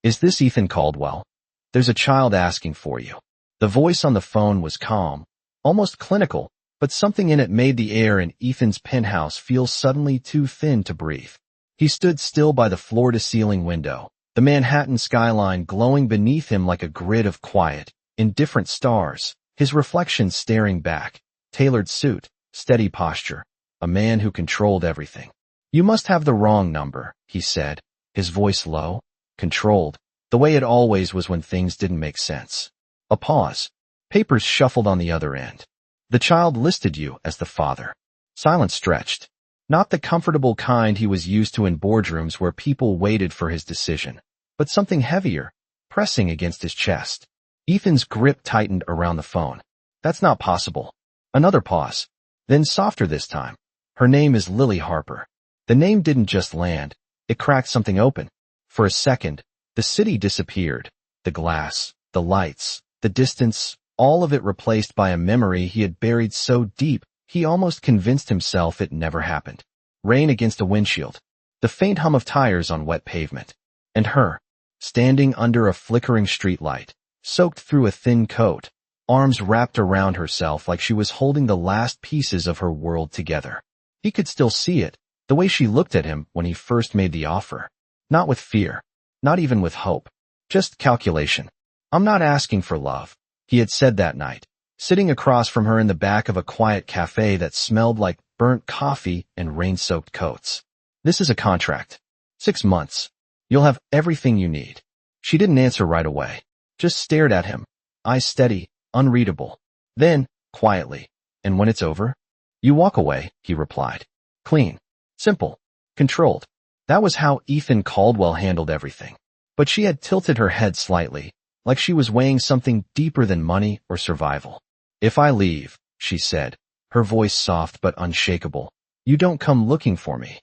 Is this Ethan Caldwell? There's a child asking for you. The voice on the phone was calm, almost clinical, but something in it made the air in Ethan's penthouse feel suddenly too thin to breathe. He stood still by the floor-to-ceiling window, the Manhattan skyline glowing beneath him like a grid of quiet, indifferent stars, his reflection staring back. Tailored suit, steady posture, a man who controlled everything. "You must have the wrong number," he said, his voice low, controlled, the way it always was when things didn't make sense. A pause. Papers shuffled on the other end. "The child listed you as the father." Silence stretched. Not the comfortable kind he was used to in boardrooms where people waited for his decision, but something heavier, pressing against his chest. Ethan's grip tightened around the phone. "That's not possible." Another pause. Then softer this time. "Her name is Lily Harper." The name didn't just land. It cracked something open. For a second, the city disappeared. The glass, the lights, the distance, all of it replaced by a memory he had buried so deep he almost convinced himself it never happened. Rain against a windshield. The faint hum of tires on wet pavement. And her, standing under a flickering streetlight, soaked through a thin coat, arms wrapped around herself like she was holding the last pieces of her world together. He could still see it, the way she looked at him when he first made the offer. Not with fear, not even with hope, just calculation. "I'm not asking for love," he had said that night, sitting across from her in the back of a quiet cafe that smelled like burnt coffee and rain-soaked coats. "This is a contract. 6 months. You'll have everything you need." She didn't answer right away, just stared at him, eyes steady, unreadable. Then, quietly, "And when it's over?" "You walk away," he replied. Clean. Simple. Controlled. That was how Ethan Caldwell handled everything. But she had tilted her head slightly, like she was weighing something deeper than money or survival. "If I leave," she said, her voice soft but unshakable, "you don't come looking for me."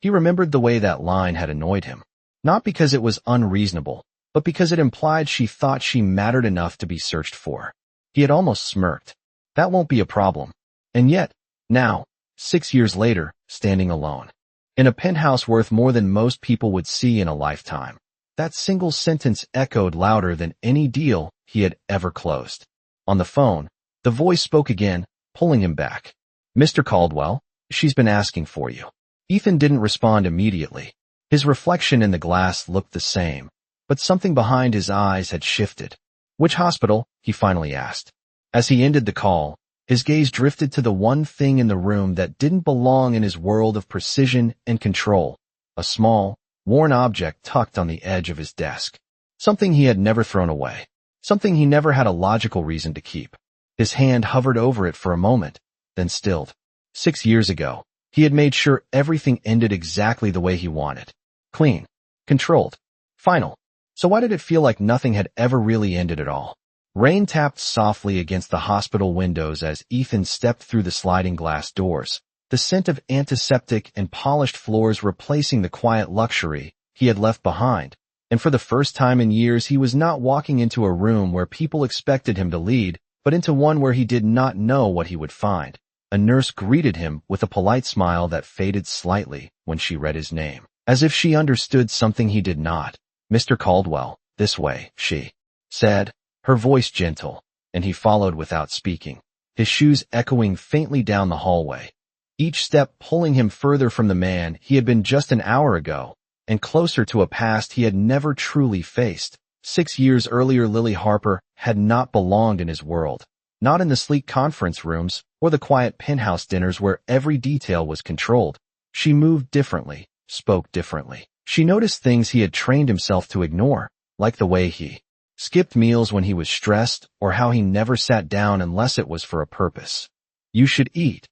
He remembered the way that line had annoyed him. Not because it was unreasonable, but because it implied she thought she mattered enough to be searched for. He had almost smirked. That won't be a problem. And yet, now, 6 years later, standing alone, in a penthouse worth more than most people would see in a lifetime, that single sentence echoed louder than any deal he had ever closed. On the phone, the voice spoke again, pulling him back. "Mr. Caldwell, she's been asking for you." Ethan didn't respond immediately. His reflection in the glass looked the same, but something behind his eyes had shifted. "Which hospital?" he finally asked. As he ended the call, his gaze drifted to the one thing in the room that didn't belong in his world of precision and control, a small, worn object tucked on the edge of his desk. Something he had never thrown away. Something he never had a logical reason to keep. His hand hovered over it for a moment, then stilled. 6 years ago, he had made sure everything ended exactly the way he wanted. Clean. Controlled. Final. So why did it feel like nothing had ever really ended at all? Rain tapped softly against the hospital windows as Ethan stepped through the sliding glass doors, the scent of antiseptic and polished floors replacing the quiet luxury he had left behind. And for the first time in years, he was not walking into a room where people expected him to lead, but into one where he did not know what he would find. A nurse greeted him with a polite smile that faded slightly when she read his name, as if she understood something he did not. "Mr. Caldwell, this way," she said, her voice gentle, and he followed without speaking, his shoes echoing faintly down the hallway, each step pulling him further from the man he had been just an hour ago, and closer to a past he had never truly faced. 6 years earlier, Lily Harper had not belonged in his world, not in the sleek conference rooms or the quiet penthouse dinners where every detail was controlled. She moved differently, spoke differently. She noticed things he had trained himself to ignore, like the way he skipped meals when he was stressed or how he never sat down unless it was for a purpose. "You should eat,"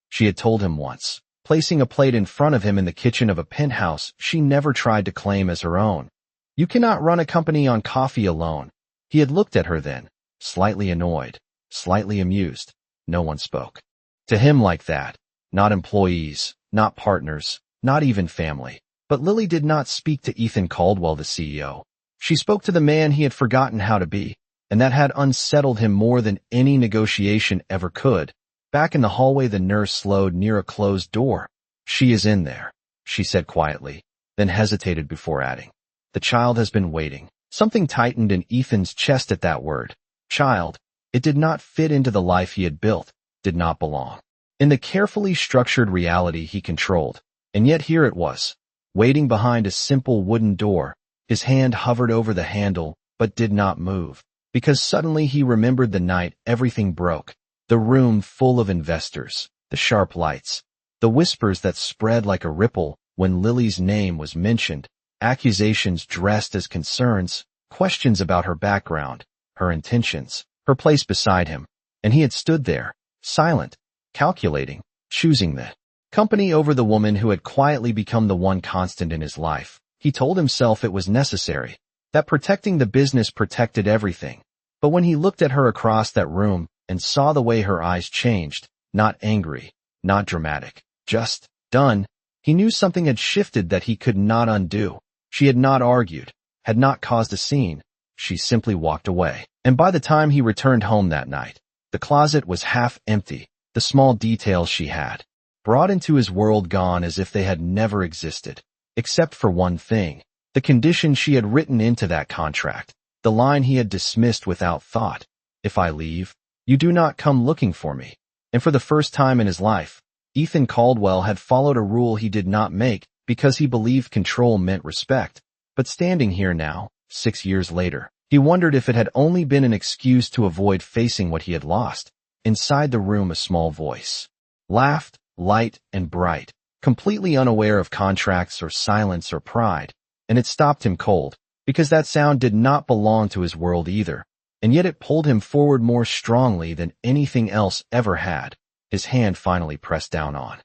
she had told him once, placing a plate in front of him in the kitchen of a penthouse she never tried to claim as her own. "You cannot run a company on coffee alone." He had looked at her then, slightly annoyed, slightly amused. No one spoke to him like that. Not employees, not partners, not even family. But Lily did not speak to Ethan Caldwell, the CEO. She spoke to the man he had forgotten how to be, and that had unsettled him more than any negotiation ever could. Back in the hallway, the nurse slowed near a closed door. "She is in there," she said quietly, then hesitated before adding, "The child has been waiting." Something tightened in Ethan's chest at that word. Child. It did not fit into the life he had built, did not belong in the carefully structured reality he controlled. And yet here it was, waiting behind a simple wooden door. His hand hovered over the handle, but did not move, because suddenly he remembered the night everything broke. The room full of investors, the sharp lights, the whispers that spread like a ripple when Lily's name was mentioned, accusations dressed as concerns, questions about her background, her intentions, her place beside him. And he had stood there, silent, calculating, choosing the company over the woman who had quietly become the one constant in his life. He told himself it was necessary, that protecting the business protected everything. But when he looked at her across that room and saw the way her eyes changed, not angry, not dramatic, just done, he knew something had shifted that he could not undo. She had not argued, had not caused a scene. She simply walked away. And by the time he returned home that night, the closet was half empty, the small details she had brought into his world gone as if they had never existed. Except for one thing, the condition she had written into that contract, the line he had dismissed without thought. If I leave, you do not come looking for me. And for the first time in his life, Ethan Caldwell had followed a rule he did not make because he believed control meant respect. But standing here now, 6 years later, he wondered if it had only been an excuse to avoid facing what he had lost. Inside the room a small voice laughed, light and bright, completely unaware of contracts or silence or pride, and it stopped him cold, because that sound did not belong to his world either, and yet it pulled him forward more strongly than anything else ever had. His hand finally pressed down on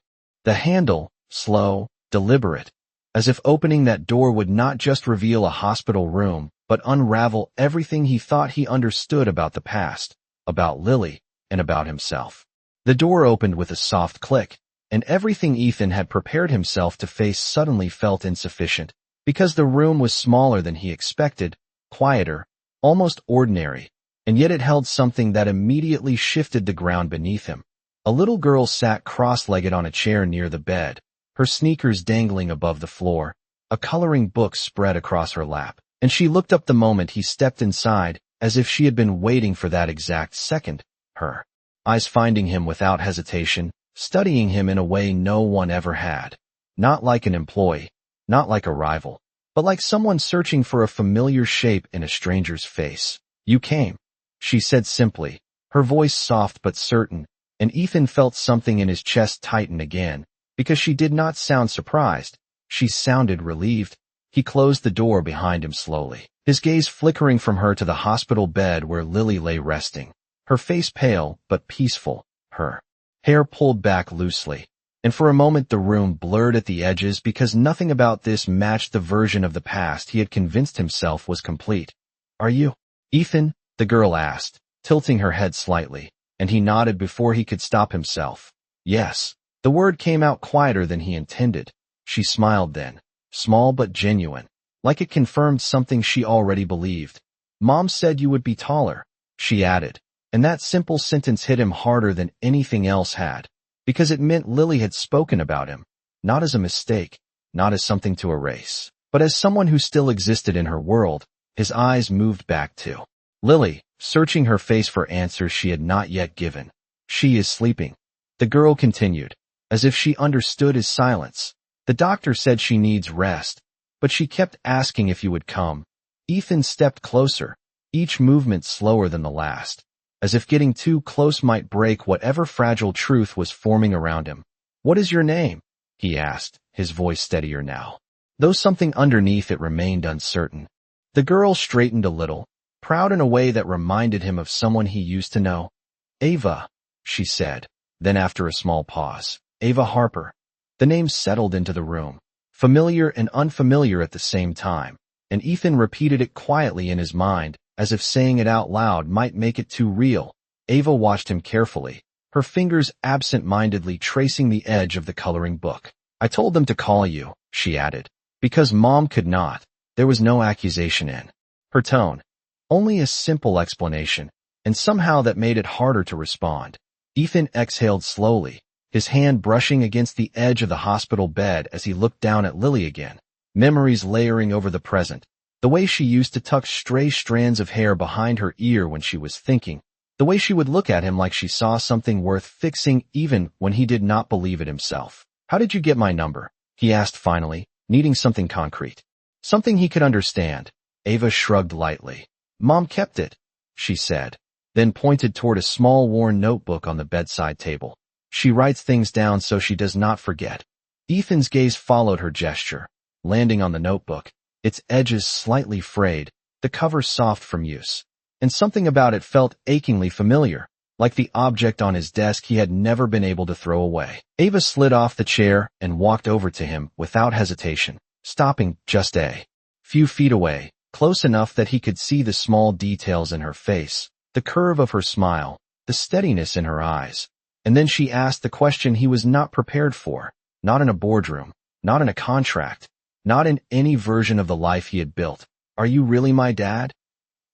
the handle, slow, deliberate, as if opening that door would not just reveal a hospital room, but unravel everything he thought he understood about the past, about Lily, and about himself. The door opened with a soft click, and everything Ethan had prepared himself to face suddenly felt insufficient, because the room was smaller than he expected, quieter, almost ordinary, and yet it held something that immediately shifted the ground beneath him. A little girl sat cross-legged on a chair near the bed, her sneakers dangling above the floor, a coloring book spread across her lap, and she looked up the moment he stepped inside, as if she had been waiting for that exact second, her eyes finding him without hesitation, studying him in a way no one ever had. Not like an employee, not like a rival, but like someone searching for a familiar shape in a stranger's face. You came, she said simply, her voice soft but certain, and Ethan felt something in his chest tighten again, because she did not sound surprised. She sounded relieved. He closed the door behind him slowly, his gaze flickering from her to the hospital bed where Lily lay resting, her face pale but peaceful, her hair pulled back loosely. And for a moment the room blurred at the edges because nothing about this matched the version of the past he had convinced himself was complete. Are you Ethan? The girl asked, tilting her head slightly, and he nodded before he could stop himself. Yes. The word came out quieter than he intended. She smiled then, small but genuine, like it confirmed something she already believed. Mom said you would be taller, she added, and that simple sentence hit him harder than anything else had, because it meant Lily had spoken about him, not as a mistake, not as something to erase, but as someone who still existed in her world. His eyes moved back to Lily, searching her face for answers she had not yet given. She is sleeping, the girl continued, as if she understood his silence. The doctor said she needs rest, but she kept asking if you would come. Ethan stepped closer, each movement slower than the last, as if getting too close might break whatever fragile truth was forming around him. What is your name? He asked, his voice steadier now, though something underneath it remained uncertain. The girl straightened a little, proud in a way that reminded him of someone he used to know. Ava, she said, then after a small pause, Ava Harper. The name settled into the room, familiar and unfamiliar at the same time, and Ethan repeated it quietly in his mind, as if saying it out loud might make it too real. Ava watched him carefully, her fingers absent-mindedly tracing the edge of the coloring book. I told them to call you, she added, because Mom could not. There was no accusation in her tone, only a simple explanation, and somehow that made it harder to respond. Ethan exhaled slowly, his hand brushing against the edge of the hospital bed as he looked down at Lily again, memories layering over the present, The way she used to tuck stray strands of hair behind her ear when she was thinking. The way she would look at him like she saw something worth fixing even when he did not believe it himself. "How did you get my number?" he asked finally, needing something concrete. Something he could understand. Ava shrugged lightly. "Mom kept it," she said, then pointed toward a small worn notebook on the bedside table. "She writes things down so she does not forget." Ethan's gaze followed her gesture, landing on the notebook, its edges slightly frayed, the cover soft from use. And something about it felt achingly familiar, like the object on his desk he had never been able to throw away. Ava slid off the chair and walked over to him without hesitation, stopping just a few feet away, close enough that he could see the small details in her face, the curve of her smile, the steadiness in her eyes. And then she asked the question he was not prepared for, not in a boardroom, not in a contract, not in any version of the life he had built. "Are you really my dad?"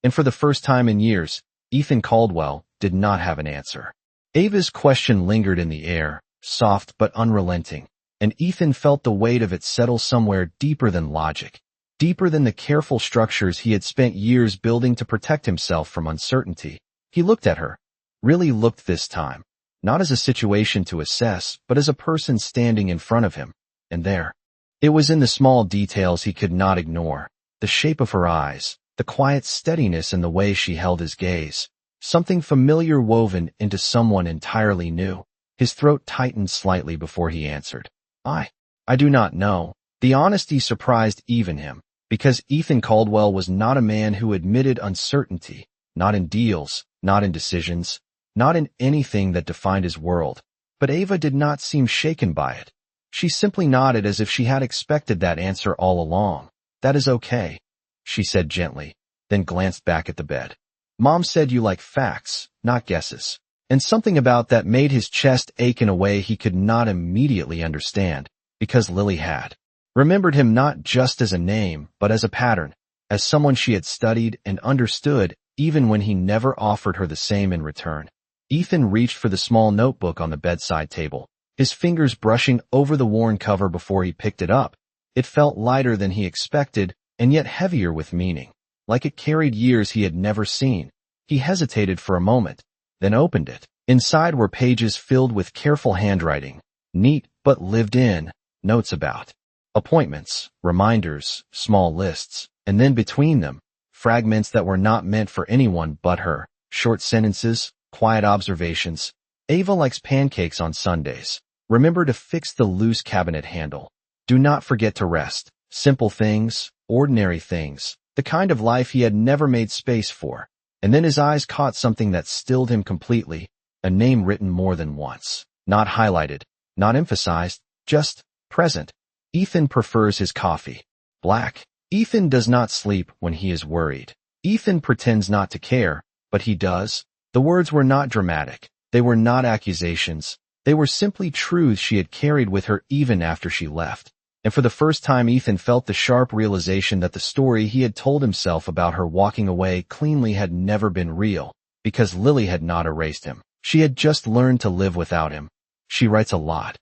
And for the first time in years, Ethan Caldwell did not have an answer. Ava's question lingered in the air, soft but unrelenting, and Ethan felt the weight of it settle somewhere deeper than logic, deeper than the careful structures he had spent years building to protect himself from uncertainty. He looked at her, really looked this time, not as a situation to assess, but as a person standing in front of him. And there, it was in the small details he could not ignore, the shape of her eyes, the quiet steadiness in the way she held his gaze, something familiar woven into someone entirely new. His throat tightened slightly before he answered. I do not know." The honesty surprised even him, because Ethan Caldwell was not a man who admitted uncertainty, not in deals, not in decisions, not in anything that defined his world. But Ava did not seem shaken by it. She simply nodded as if she had expected that answer all along. "That is okay," she said gently, then glanced back at the bed. "Mom said you like facts, not guesses." And something about that made his chest ache in a way he could not immediately understand, because Lily had remembered him not just as a name, but as a pattern, as someone she had studied and understood even when he never offered her the same in return. Ethan reached for the small notebook on the bedside table, his fingers brushing over the worn cover before he picked it up. It felt lighter than he expected, and yet heavier with meaning, like it carried years he had never seen. He hesitated for a moment, then opened it. Inside were pages filled with careful handwriting, neat but lived in, notes about appointments, reminders, small lists, and then between them, fragments that were not meant for anyone but her, short sentences, quiet observations. "Ava likes pancakes on Sundays. Remember to fix the loose cabinet handle. Do not forget to rest." Simple things, ordinary things, the kind of life he had never made space for. And then his eyes caught something that stilled him completely, a name written more than once, not highlighted, not emphasized, just present. "Ethan prefers his coffee black." Ethan does not sleep when he is worried. Ethan pretends not to care, but he does. The words were not dramatic. They were not accusations. They were simply truths she had carried with her even after she left. And for the first time Ethan felt the sharp realization that the story he had told himself about her walking away cleanly had never been real, because Lily had not erased him. She had just learned to live without him. "She writes a lot,"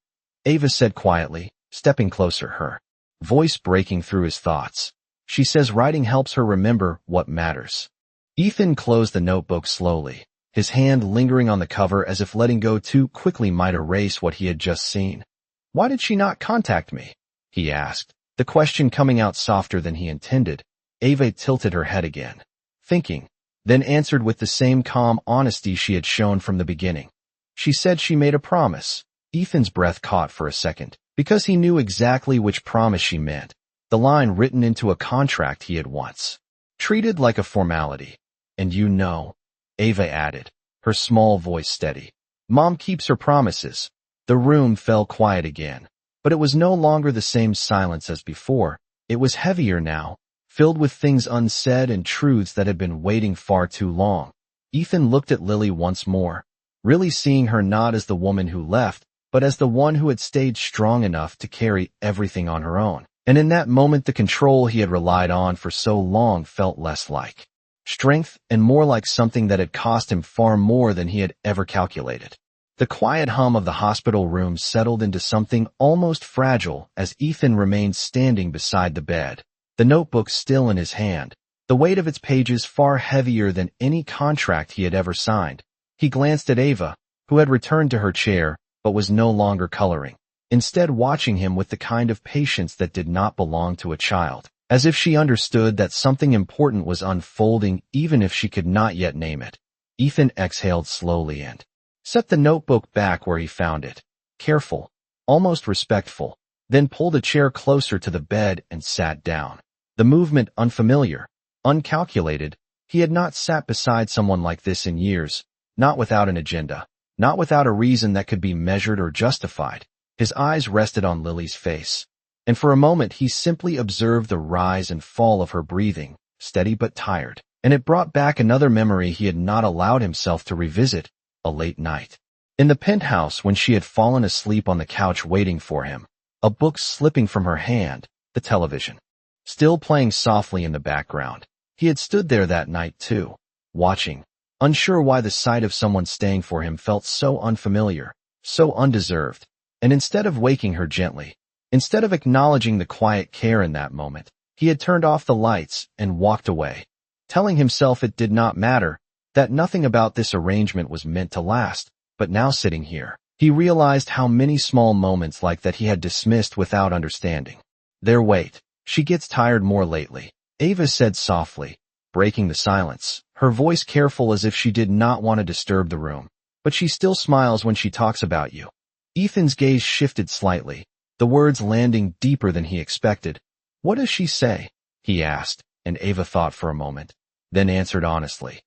Ava said quietly, stepping closer, her voice breaking through his thoughts. "She says writing helps her remember what matters." Ethan closed the notebook slowly, his hand lingering on the cover as if letting go too quickly might erase what he had just seen. "Why did she not contact me?" he asked, the question coming out softer than he intended. Ava tilted her head again, thinking, then answered with the same calm honesty she had shown from the beginning. "She said she made a promise." Ethan's breath caught for a second, because he knew exactly which promise she meant, the line written into a contract he had once treated like a formality. "And you know," Ava added, her small voice steady. "Mom keeps her promises." The room fell quiet again, but it was no longer the same silence as before. It was heavier now, filled with things unsaid and truths that had been waiting far too long. Ethan looked at Lily once more, really seeing her not as the woman who left, but as the one who had stayed strong enough to carry everything on her own. And in that moment the control he had relied on for so long felt less like strength and more like something that had cost him far more than he had ever calculated. The quiet hum of the hospital room settled into something almost fragile as Ethan remained standing beside the bed, the notebook still in his hand, the weight of its pages far heavier than any contract he had ever signed. He glanced at Ava, who had returned to her chair, but was no longer coloring, instead watching him with the kind of patience that did not belong to a child, as if she understood that something important was unfolding even if she could not yet name it. Ethan exhaled slowly and set the notebook back where he found it, careful, almost respectful, then pulled a chair closer to the bed and sat down. The movement unfamiliar, uncalculated. He had not sat beside someone like this in years, not without an agenda, not without a reason that could be measured or justified. His eyes rested on Lily's face, and for a moment he simply observed the rise and fall of her breathing, steady but tired, and it brought back another memory he had not allowed himself to revisit, a late night. In the penthouse when she had fallen asleep on the couch waiting for him, a book slipping from her hand, the television still playing softly in the background. He had stood there that night too, watching, unsure why the sight of someone staying for him felt so unfamiliar, so undeserved. And instead of waking her gently, instead of acknowledging the quiet care in that moment, he had turned off the lights and walked away, telling himself it did not matter, that nothing about this arrangement was meant to last. But now sitting here, he realized how many small moments like that he had dismissed without understanding their weight. She gets tired more lately, Ava said softly, breaking the silence, her voice careful as if she did not want to disturb the room. But she still smiles when she talks about you. Ethan's gaze shifted slightly, the words landing deeper than he expected. What does she say? He asked, and Ava thought for a moment, then answered honestly.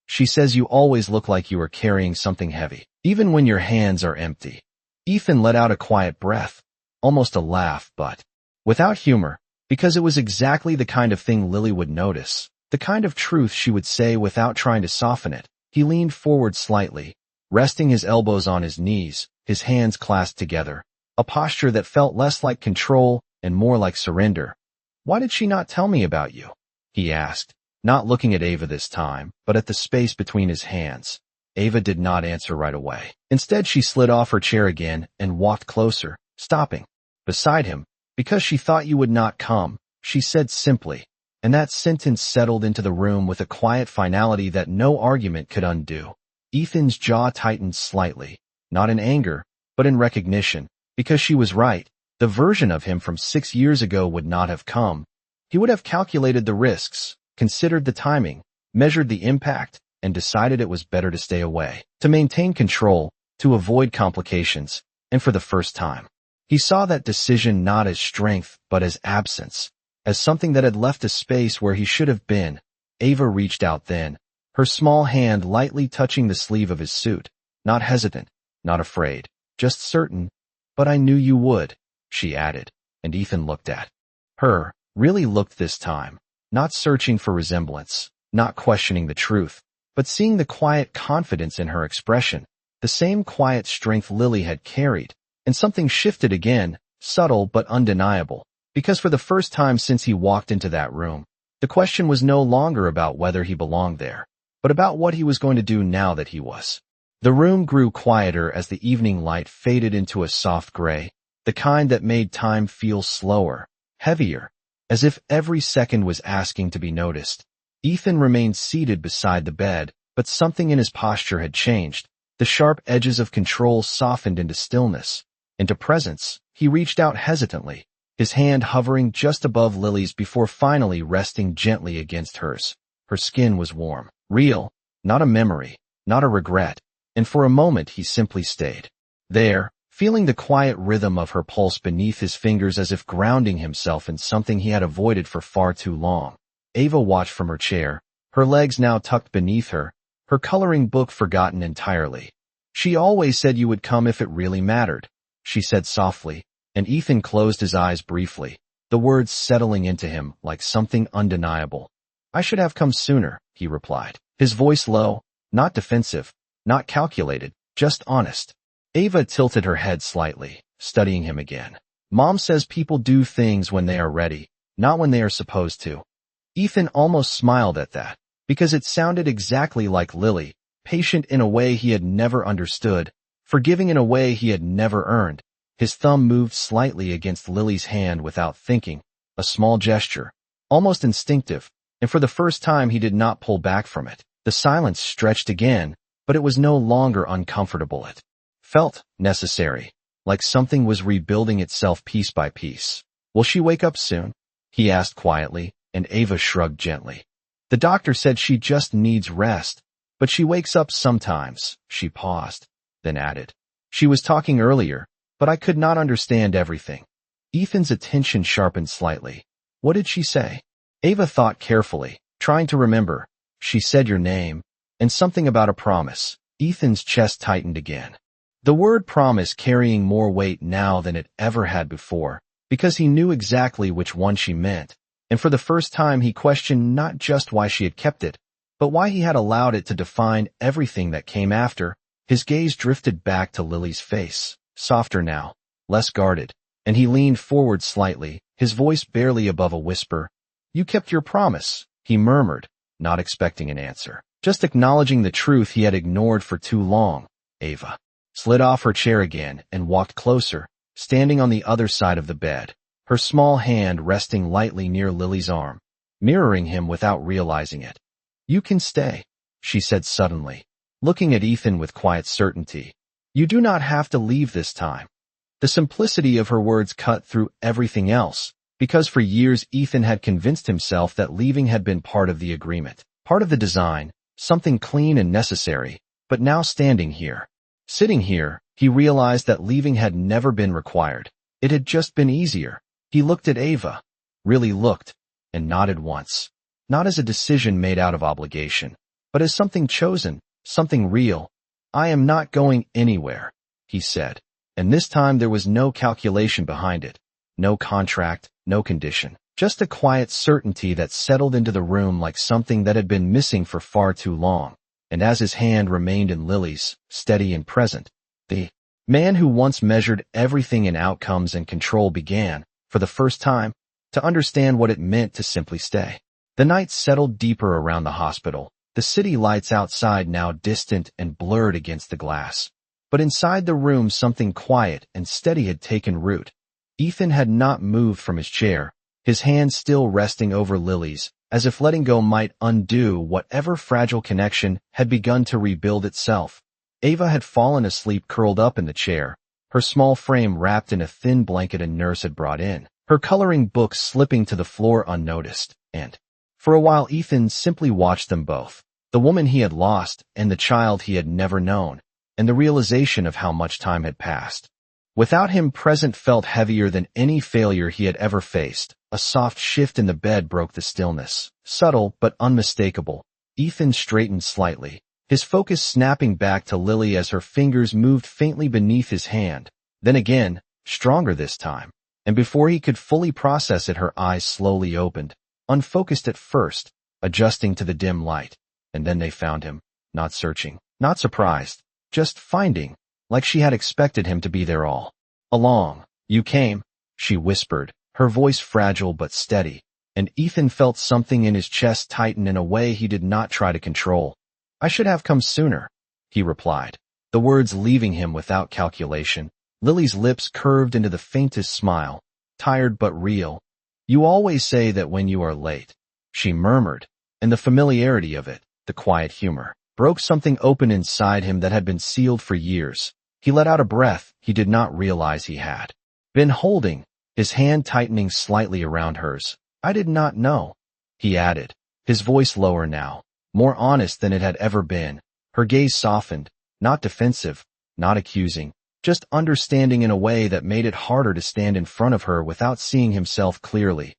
She says you always look like you are carrying something heavy, even when your hands are empty. Ethan let out a quiet breath, almost a laugh, but without humor, because it was exactly the kind of thing Lily would notice, the kind of truth she would say without trying to soften it. He leaned forward slightly, resting his elbows on his knees, his hands clasped together, a posture that felt less like control and more like surrender. Why did she not tell me about you? He asked, not looking at Ava this time, but at the space between his hands. Ava did not answer right away. Instead, she slid off her chair again and walked closer, stopping beside him. Because she thought you would not come, she said simply, and that sentence settled into the room with a quiet finality that no argument could undo. Ethan's jaw tightened slightly, not in anger, but in recognition, because she was right. The version of him from 6 years ago would not have come. He would have calculated the risks, considered the timing, measured the impact, and decided it was better to stay away, to maintain control, to avoid complications, and for the first time, he saw that decision not as strength but as absence, as something that had left a space where he should have been. Ava reached out then, her small hand lightly touching the sleeve of his suit, not hesitant, not afraid, just certain. But I knew you would, she added, and Ethan looked at her, really looked this time, not searching for resemblance, not questioning the truth, but seeing the quiet confidence in her expression, the same quiet strength Lily had carried. And something shifted again, subtle but undeniable, because for the first time since he walked into that room, the question was no longer about whether he belonged there, but about what he was going to do now that he was. The room grew quieter as the evening light faded into a soft gray, the kind that made time feel slower, heavier, as if every second was asking to be noticed. Ethan remained seated beside the bed, but something in his posture had changed. The sharp edges of control softened into stillness, into presence. He reached out hesitantly, his hand hovering just above Lily's before finally resting gently against hers. Her skin was warm, real, not a memory, not a regret, and for a moment he simply stayed there, feeling the quiet rhythm of her pulse beneath his fingers as if grounding himself in something he had avoided for far too long. Ava watched from her chair, her legs now tucked beneath her, her coloring book forgotten entirely. She always said you would come if it really mattered, she said softly, and Ethan closed his eyes briefly, the words settling into him like something undeniable. I should have come sooner, he replied, his voice low, not defensive, not calculated, just honest. Ava tilted her head slightly, studying him again. Mom says people do things when they are ready, not when they are supposed to. Ethan almost smiled at that, because it sounded exactly like Lily, patient in a way he had never understood, forgiving in a way he had never earned. His thumb moved slightly against Lily's hand without thinking, a small gesture, almost instinctive, and for the first time he did not pull back from it. The silence stretched again, but it was no longer uncomfortable. It felt necessary, like something was rebuilding itself piece by piece. "Will she wake up soon?" he asked quietly, and Ava shrugged gently. "The doctor said she just needs rest, but she wakes up sometimes." She paused, then added, "She was talking earlier, but I could not understand everything." Ethan's attention sharpened slightly. "What did she say?" Ava thought carefully, trying to remember. "She said your name, and something about a promise." Ethan's chest tightened again. The word promise carrying more weight now than it ever had before, because he knew exactly which one she meant, and for the first time he questioned not just why she had kept it, but why he had allowed it to define everything that came after. His gaze drifted back to Lily's face, softer now, less guarded, and he leaned forward slightly, his voice barely above a whisper. "You kept your promise," he murmured, not expecting an answer, just acknowledging the truth he had ignored for too long. Ava slid off her chair again and walked closer, standing on the other side of the bed, her small hand resting lightly near Lily's arm, mirroring him without realizing it. "You can stay," she said suddenly, looking at Ethan with quiet certainty. "You do not have to leave this time." The simplicity of her words cut through everything else, because for years Ethan had convinced himself that leaving had been part of the agreement, part of the design, something clean and necessary. But now sitting here, he realized that leaving had never been required. It had just been easier. He looked at Ava, really looked, and nodded once. Not as a decision made out of obligation, but as something chosen, something real. "I am not going anywhere," he said, and this time there was no calculation behind it, no contract, no condition, just a quiet certainty that settled into the room like something that had been missing for far too long. And as his hand remained in Lily's, steady and present, the man who once measured everything in outcomes and control began, for the first time, to understand what it meant to simply stay. The night settled deeper around the hospital, the city lights outside now distant and blurred against the glass. But inside the room something quiet and steady had taken root. Ethan had not moved from his chair, his hand still resting over Lily's, as if letting go might undo whatever fragile connection had begun to rebuild itself. Ava had fallen asleep curled up in the chair, her small frame wrapped in a thin blanket a nurse had brought in, her coloring book slipping to the floor unnoticed, and for a while Ethan simply watched them both, the woman he had lost and the child he had never known, and the realization of how much time had passed. Without him present felt heavier than any failure he had ever faced. A soft shift in the bed broke the stillness, subtle but unmistakable. Ethan straightened slightly, his focus snapping back to Lily as her fingers moved faintly beneath his hand. Then again, stronger this time, and before he could fully process it her eyes slowly opened, unfocused at first, adjusting to the dim light. And then they found him, not searching, not surprised, just finding, like she had expected him to be there all along. "You came," she whispered, her voice fragile but steady, and Ethan felt something in his chest tighten in a way he did not try to control. "I should have come sooner," he replied, the words leaving him without calculation. Lily's lips curved into the faintest smile, tired but real. "You always say that when you are late," she murmured, and the familiarity of it, the quiet humor, broke something open inside him that had been sealed for years. He let out a breath he did not realize he had been holding, his hand tightening slightly around hers. "I did not know," he added, his voice lower now, more honest than it had ever been. Her gaze softened, not defensive, not accusing, just understanding in a way that made it harder to stand in front of her without seeing himself clearly.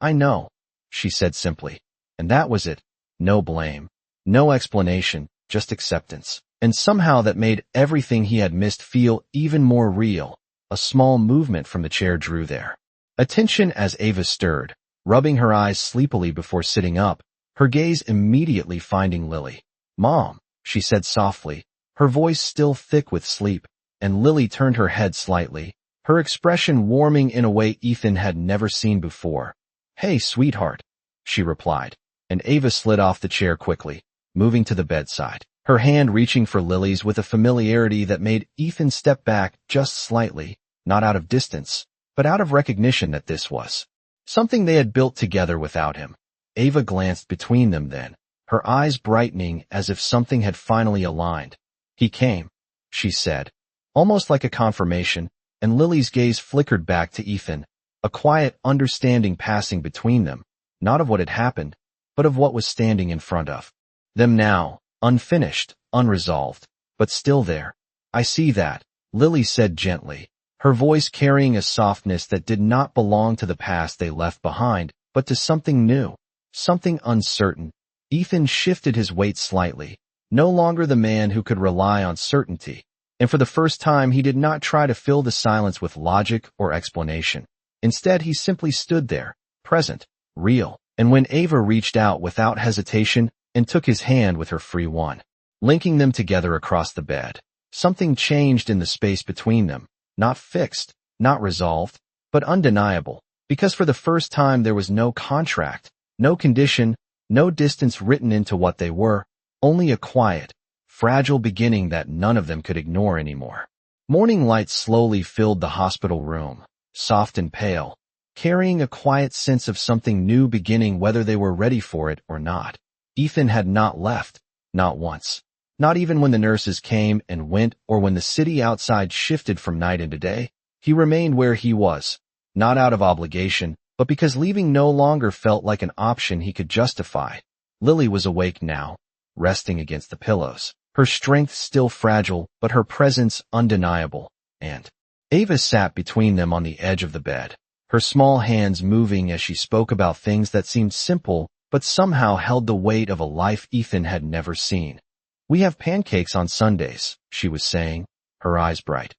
"I know," she said simply, and that was it. No blame, no explanation, just acceptance. And somehow that made everything he had missed feel even more real. A small movement from the chair drew their attention as Ava stirred, rubbing her eyes sleepily before sitting up, her gaze immediately finding Lily. "Mom," she said softly, her voice still thick with sleep, and Lily turned her head slightly, her expression warming in a way Ethan had never seen before. "Hey, sweetheart," she replied, and Ava slid off the chair quickly, moving to the bedside, her hand reaching for Lily's with a familiarity that made Ethan step back just slightly, not out of distance, but out of recognition that this was something they had built together without him. Ava glanced between them then, her eyes brightening as if something had finally aligned. "He came," she said, almost like a confirmation, and Lily's gaze flickered back to Ethan, a quiet understanding passing between them, not of what had happened, but of what was standing in front of them now, unfinished, unresolved, but still there. "I see that," Lily said gently, her voice carrying a softness that did not belong to the past they left behind, but to something new, something uncertain. Ethan shifted his weight slightly, no longer the man who could rely on certainty, and for the first time he did not try to fill the silence with logic or explanation. Instead, he simply stood there, present, real, and when Ava reached out without hesitation and took his hand with her free one, linking them together across the bed, something changed in the space between them, not fixed, not resolved, but undeniable, because for the first time there was no contract, no condition, no distance written into what they were, only a quiet, fragile beginning that none of them could ignore anymore. Morning light slowly filled the hospital room, soft and pale, carrying a quiet sense of something new beginning whether they were ready for it or not. Ethan had not left, not once. Not even when the nurses came and went or when the city outside shifted from night into day. He remained where he was, not out of obligation, but because leaving no longer felt like an option he could justify. Lily was awake now, resting against the pillows, her strength still fragile, but her presence undeniable, and Ava sat between them on the edge of the bed, her small hands moving as she spoke about things that seemed simple but somehow held the weight of a life Ethan had never seen. "We have pancakes on Sundays," she was saying, her eyes bright.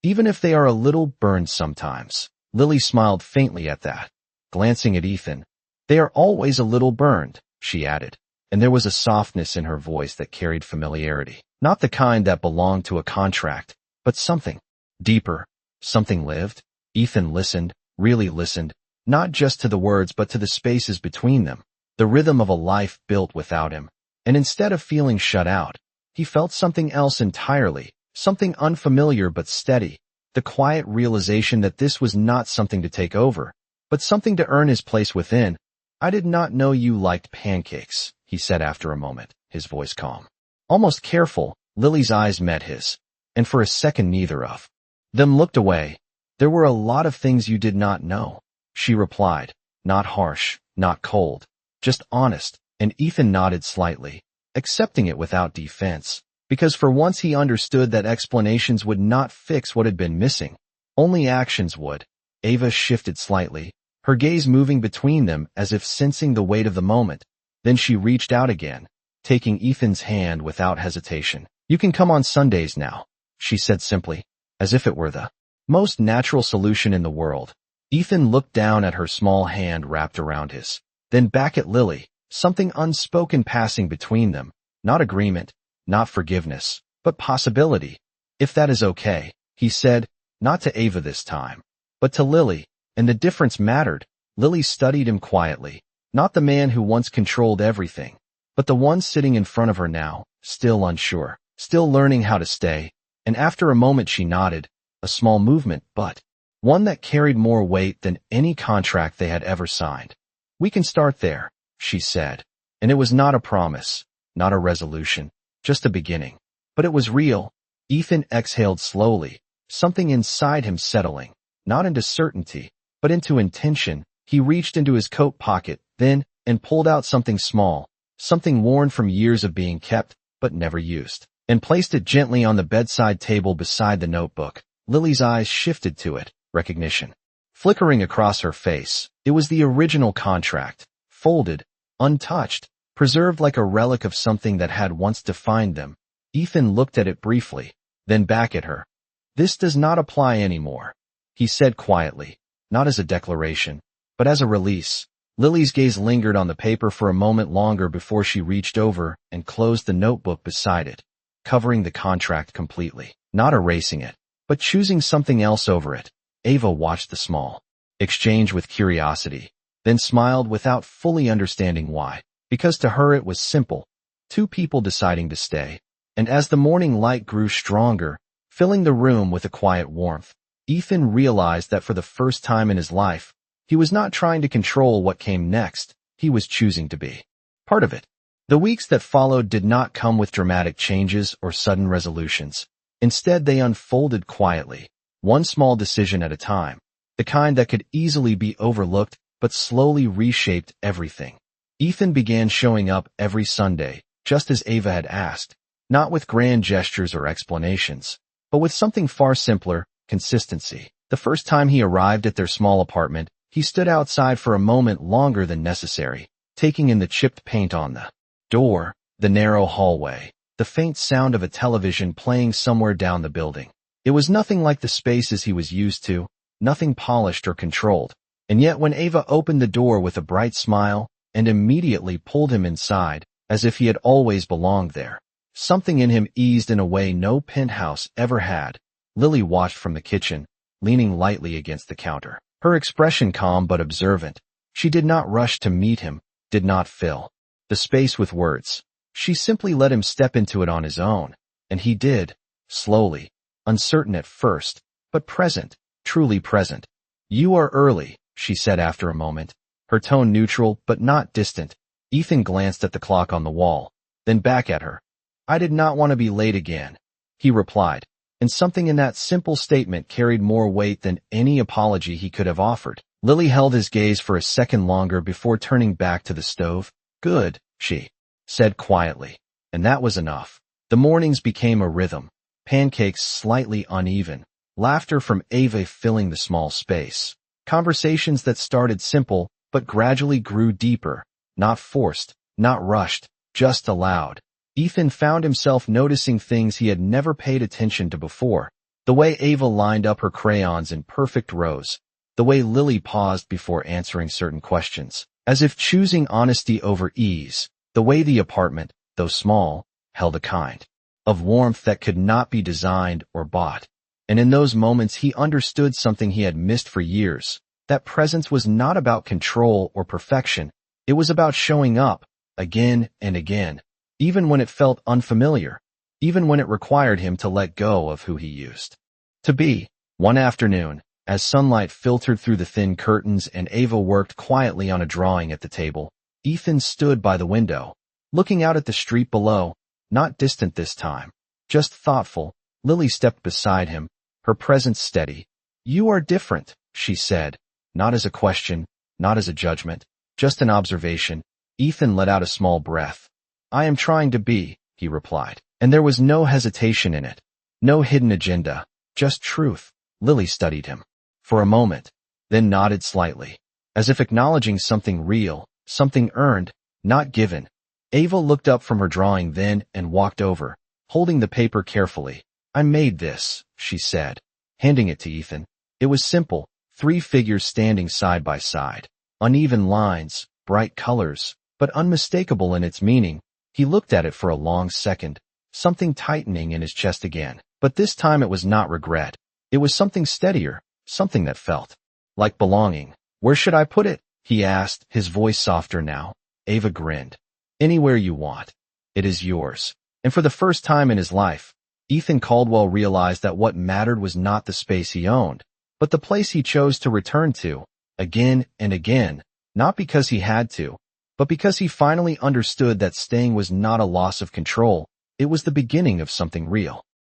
"Even if they are a little burned sometimes." Lily smiled faintly at that, glancing at Ethan. "They are always a little burned," she added, and there was a softness in her voice that carried familiarity. Not the kind that belonged to a contract, but something deeper, something lived. Ethan listened, really listened, not just to the words but to the spaces between them, the rhythm of a life built without him. And instead of feeling shut out, he felt something else entirely, something unfamiliar but steady, the quiet realization that this was not something to take over, but something to earn his place within. "I did not know you liked pancakes," he said after a moment, his voice calm, almost careful. Lily's eyes met his, and for a second neither of them looked away. "There were a lot of things you did not know," she replied, not harsh, not cold, just honest, and Ethan nodded slightly, accepting it without defense, because for once he understood that explanations would not fix what had been missing, only actions would. Ava shifted slightly, her gaze moving between them as if sensing the weight of the moment. Then she reached out again, taking Ethan's hand without hesitation. "You can come on Sundays now," she said simply, as if it were the most natural solution in the world. Ethan looked down at her small hand wrapped around his, then back at Lily, something unspoken passing between them, not agreement, not forgiveness, but possibility. "If that is okay," he said, not to Ava this time, but to Lily, and the difference mattered. Lily studied him quietly, not the man who once controlled everything, but the one sitting in front of her now, still unsure, still learning how to stay, and after a moment she nodded, a small movement, but one that carried more weight than any contract they had ever signed. "We can start there," she said, and it was not a promise, not a resolution, just a beginning. But it was real. Ethan exhaled slowly, something inside him settling, not into certainty, but into intention. He reached into his coat pocket, then, and pulled out something small, something worn from years of being kept, but never used, and placed it gently on the bedside table beside the notebook. Lily's eyes shifted to it, recognition flickering across her face. It was the original contract, folded, untouched, preserved like a relic of something that had once defined them. Ethan looked at it briefly, then back at her. "This does not apply anymore," he said quietly, not as a declaration, but as a release. Lily's gaze lingered on the paper for a moment longer before she reached over and closed the notebook beside it, covering the contract completely, not erasing it, but choosing something else over it. Ava watched the small exchange with curiosity, then smiled without fully understanding why, because to her it was simple, two people deciding to stay. And as the morning light grew stronger, filling the room with a quiet warmth, Ethan realized that for the first time in his life, He was not trying to control what came next, he was choosing to be part of it. The weeks that followed did not come with dramatic changes or sudden resolutions. Instead, they unfolded quietly, one small decision at a time, the kind that could easily be overlooked but slowly reshaped everything. Ethan began showing up every Sunday, just as Ava had asked, not with grand gestures or explanations, but with something far simpler: consistency. The first time he arrived at their small apartment, he stood outside for a moment longer than necessary, taking in the chipped paint on the door, the narrow hallway, the faint sound of a television playing somewhere down the building. It was nothing like the spaces he was used to, nothing polished or controlled. And yet when Ava opened the door with a bright smile and immediately pulled him inside, as if he had always belonged there, something in him eased in a way no penthouse ever had. Lily watched from the kitchen, leaning lightly against the counter, her expression calm but observant. She did not rush to meet him, did not fill the space with words. She simply let him step into it on his own, and he did, slowly, uncertain at first, but present, truly present. "You are early," she said after a moment, her tone neutral but not distant. Ethan glanced at the clock on the wall, then back at her. "I did not want to be late again," he replied, and something in that simple statement carried more weight than any apology he could have offered. Lily held his gaze for a second longer before turning back to the stove. "Good," she said quietly, and that was enough. The mornings became a rhythm, pancakes slightly uneven, laughter from Ava filling the small space, conversations that started simple but gradually grew deeper, not forced, not rushed, just allowed. Ethan found himself noticing things he had never paid attention to before: the way Ava lined up her crayons in perfect rows, the way Lily paused before answering certain questions, as if choosing honesty over ease, the way the apartment, though small, held a kind of warmth that could not be designed or bought. And in those moments he understood something he had missed for years: that presence was not about control or perfection, it was about showing up, again and again, even when it felt unfamiliar, even when it required him to let go of who he used to be. One afternoon, as sunlight filtered through the thin curtains and Ava worked quietly on a drawing at the table, Ethan stood by the window, looking out at the street below, not distant this time, just thoughtful. Lily stepped beside him, her presence steady. "You are different," she said, not as a question, not as a judgment, just an observation. Ethan let out a small breath. "I am trying to be," he replied, and there was no hesitation in it, no hidden agenda, just truth. Lily studied him for a moment, then nodded slightly, as if acknowledging something real, something earned, not given. Ava looked up from her drawing then and walked over, holding the paper carefully. "I made this," she said, handing it to Ethan. It was simple, 3 figures standing side by side, uneven lines, bright colors, but unmistakable in its meaning. He looked at it for a long second, something tightening in his chest again. But this time it was not regret. It was something steadier, something that felt like belonging. "Where should I put it?" he asked, his voice softer now. Ava grinned. "Anywhere you want. It is yours." And for the first time in his life, Ethan Caldwell realized that what mattered was not the space he owned, but the place he chose to return to, again and again, not because he had to, but because he finally understood that staying was not a loss of control, it was the beginning of something real.